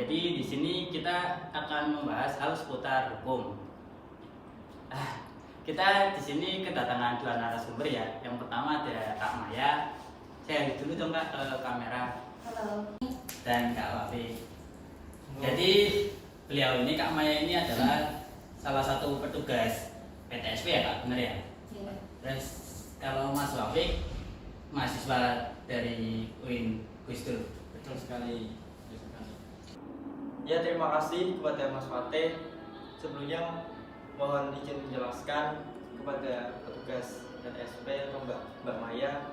Jadi di sini kita akan membahas hal seputar hukum. Kita di sini kedatangan dua narasumber ya. Yang pertama ada Kak Maya. Saya lihat dulu dong Kak ke kamera. Halo. Dan Kak Wafi. Jadi beliau ini, Kak Maya ini adalah salah satu petugas PTSP ya Kak, benar ya? Iya. Terus kalau Mas Wafi mahasiswa dari UIN Gusdur. Betul sekali. Ya, terima kasih kepada Mas Fateh. Sebelumnya mohon izin menjelaskan kepada petugas PTSP atau Mbak Maya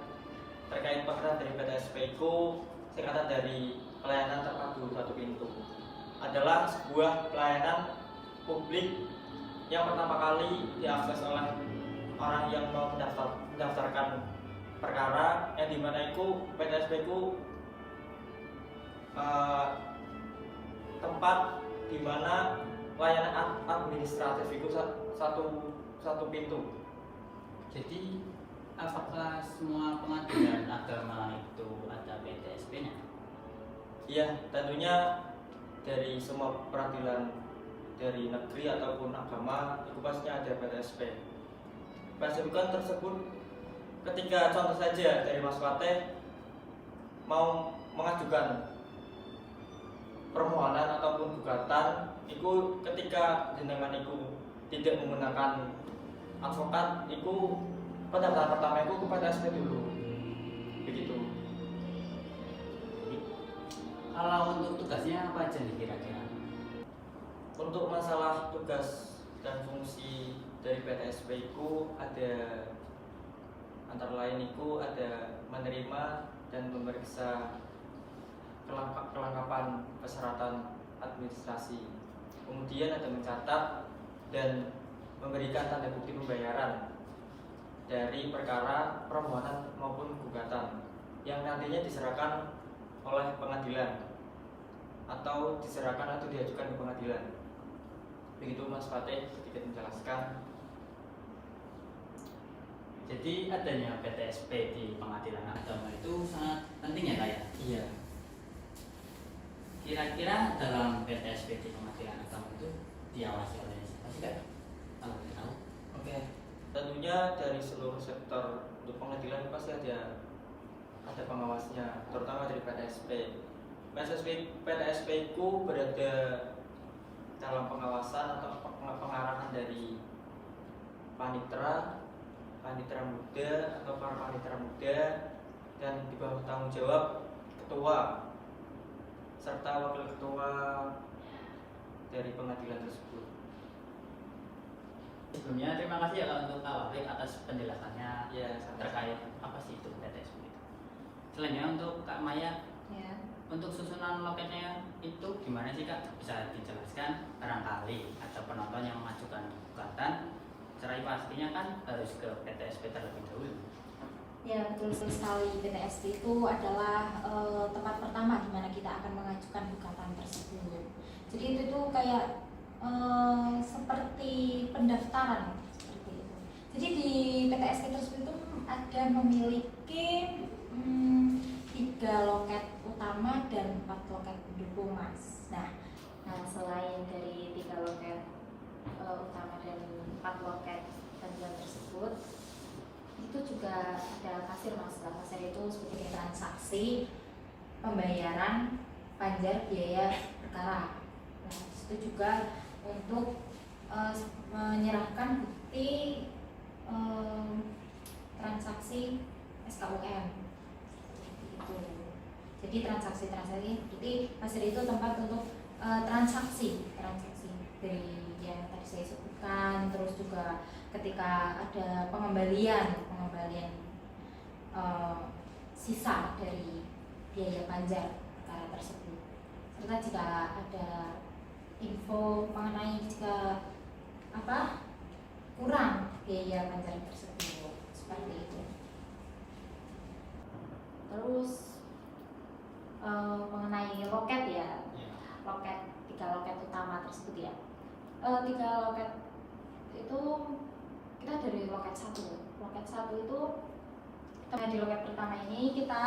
terkait peran dari PTSP itu. Singkatan dari pelayanan terpadu satu pintu adalah sebuah pelayanan publik yang pertama kali diakses oleh orang yang mau mendaftarkan perkara, yang dimana itu PTSP itu tempat di mana layanan administratif itu satu pintu. Jadi apakah semua pengadilan agama itu ada PTSP-nya? Iya, tentunya dari semua peradilan dari negeri ataupun agama itu pastinya ada PTSP. Pasukan tersebut ketika contoh saja dari Mas Fateh mau mengajukan permohonan ataupun gugatan, itu ketika jenengan itu tidak menggunakan advokat, itu pendaftaran pertama itu ke PTSP dulu, begitu. Kalau untuk tugasnya apa aja nih kira-kira? Untuk masalah tugas dan fungsi dari PTSP itu ada antara lain itu ada menerima dan memeriksa kelengkapan persyaratan administrasi, kemudian ada mencatat dan memberikan tanda bukti pembayaran dari perkara permohonan maupun gugatan yang nantinya diserahkan oleh pengadilan atau diserahkan atau diajukan ke pengadilan. Begitu Mas Fateh sedikit menjelaskan. Jadi adanya PTSP di pengadilan agama itu sangat penting ya Kak ya? Iya. Kira-kira dalam PTSP di pengadilan agama itu diawasi oleh siapa sih Kak? Kalau boleh tahu? Oke. Tentunya dari seluruh sektor untuk pengadilan pasti ada pengawasnya, terutama dari PTSP. PTSP itu berada dalam pengawasan atau pengarahan dari panitera muda atau para panitera muda, dan di bawah tanggung jawab ketua serta wakil ketua dari pengadilan tersebut. Sebelumnya terima kasih ya Kak untuk Kak Wafi atas penjelasannya Ya, terkait apa sih itu PTSP itu. Selanjutnya untuk Kak Maya, Ya. untuk susunan loketnya itu gimana sih Kak? Bisa dijelaskan? Barangkali ada penonton yang mengajukan gugatan, cerai pastinya kan harus ke PTSP terlebih dahulu. Ya, betul sekali. PTSP itu adalah tempat pertama di mana kita akan mengajukan gugatan tersebut. Jadi itu tuh kayak seperti pendaftaran seperti itu. Jadi di PTSP tersebut itu ada memiliki 3 loket utama dan 4 loket pendukung, Mas. Nah, selain dari 3 loket utama dan 4 loket pendukung tersebut, itu juga ada kasir, Mas. Kasir itu sebagai transaksi pembayaran pajak biaya perkara. Nah, itu juga untuk menyerahkan bukti transaksi SKUM. Itu. Jadi transaksi berarti kasir itu tempat untuk transaksi dari yang tadi saya sebutkan, terus juga ketika ada pengembalian sisa dari biaya pajak perkara tersebut, serta jika ada info mengenai jika kurang biaya pajak tersebut, seperti itu. Terus mengenai loket ya, loket 3 loket utama tersebut ya. 3 loket itu kita dari loket 1. Loket 1 itu di loket pertama ini kita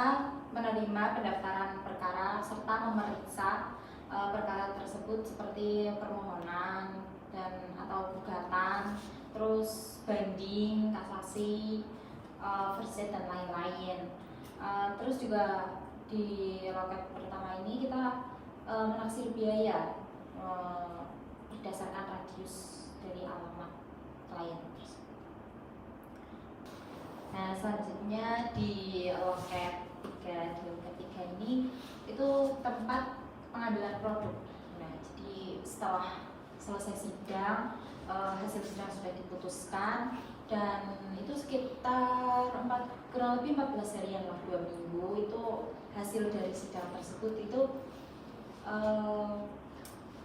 menerima pendaftaran perkara serta memeriksa perkara tersebut seperti permohonan dan atau gugatan, terus banding, kasasi, verset dan lain-lain. Terus juga di loket pertama ini kita menaksir biaya berdasarkan radius dari alamat klien tersebut. Nah, selanjutnya di loket 3 ini itu tempat pengambilan produk. Nah, jadi setelah selesai sidang, hasil sidang sudah diputuskan dan itu sekitar kurang lebih 14 harian lah, 2 minggu itu hasil dari sidang tersebut itu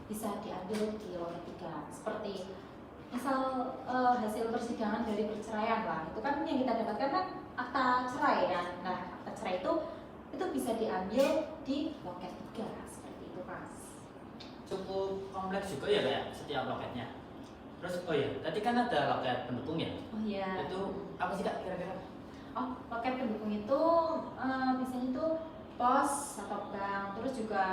bisa diambil di loket 3. Seperti misal hasil persidangan dari perceraian lah, itu kan yang kita dapatkan kan akta cerai kan. Nah, akta cerai itu bisa diambil di loket 3 seperti itu, Mas. Cukup kompleks juga ya kayak setiap loketnya. Terus oh ya, tadi kan ada loket pendukung ya? Oh iya. Itu apa sih Kak kira-kira? Oh, loket pendukung itu biasanya itu pos atau bank, terus juga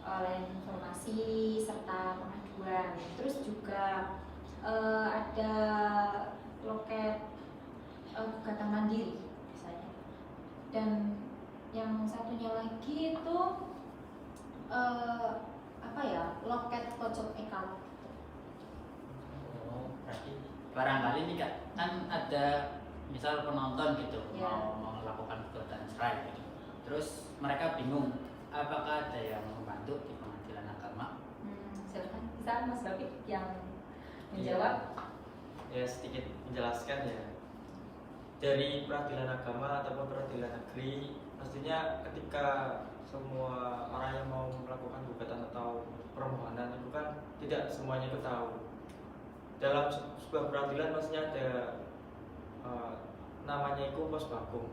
lain informasi serta pengaduan. Terus juga ada loket gugatan mandiri misalnya. Dan yang satunya lagi itu loket pojok account. Oh, berarti barangkali nih Kak, kan ada misal penonton gitu Ya. mau melakukan gugatan cerai gitu. Terus mereka bingung apakah ada yang membantu di pengadilan agama? Silakan bisa Mas Rafiq yang menjawab. Ya, sedikit menjelaskan ya. Dari peradilan agama ataupun peradilan negeri, pastinya ketika semua orang yang mau melakukan gugatan atau permohonan itu kan tidak semuanya itu tahu. Dalam sebuah peradilan pastinya ada namanya itu pos bakum.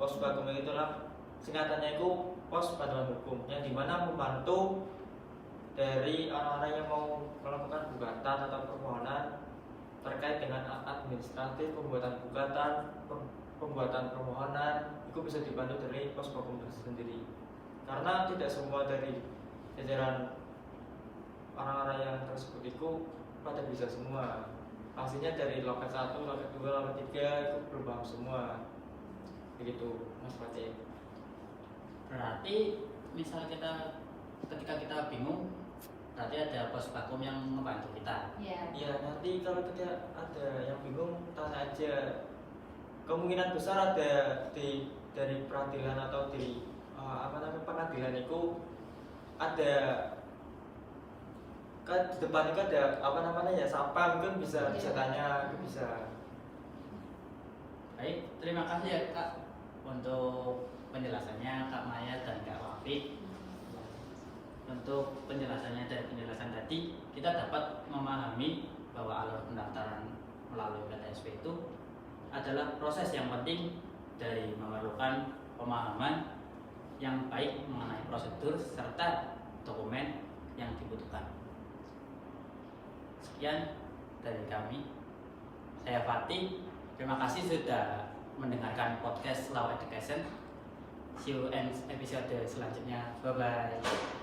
Pos bakum itulah singkatannya itu pos bantuan hukum, yang dimana membantu dari orang-orang yang mau melakukan gugatan atau permohonan terkait dengan administratif, pembuatan gugatan, pembuatan permohonan, itu bisa dibantu dari pos bakum sendiri. Karena tidak semua dari jajaran orang-orang yang tersebut itu pada bisa semua. Pastinya dari loket 1, loket 2, loket 3 itu belum paham semua. Begitu Mas Pate. Berarti misal ketika kita bingung, berarti ada pos bakum yang membantu kita. Ya. Ya, nanti kalau tidak ada yang bingung, tanya aja. Kemungkinan besar ada dari peradilan atau di pengadilan itu ada kan di depan itu ada sapam, mungkin bisa tanya, bisa. Baik, terima kasih ya Kak untuk penjelasannya Kak Maya dan Kak Wafi. Untuk penjelasannya dari penjelasan tadi, kita dapat memahami bahwa alur pendaftaran melalui PTSP itu adalah proses yang penting dari memerlukan pemahaman yang baik mengenai prosedur serta dokumen yang dibutuhkan. Sekian dari kami. Saya Fatih. Terima kasih sudah mendengarkan podcast Law Education. See you in episode selanjutnya. Bye bye.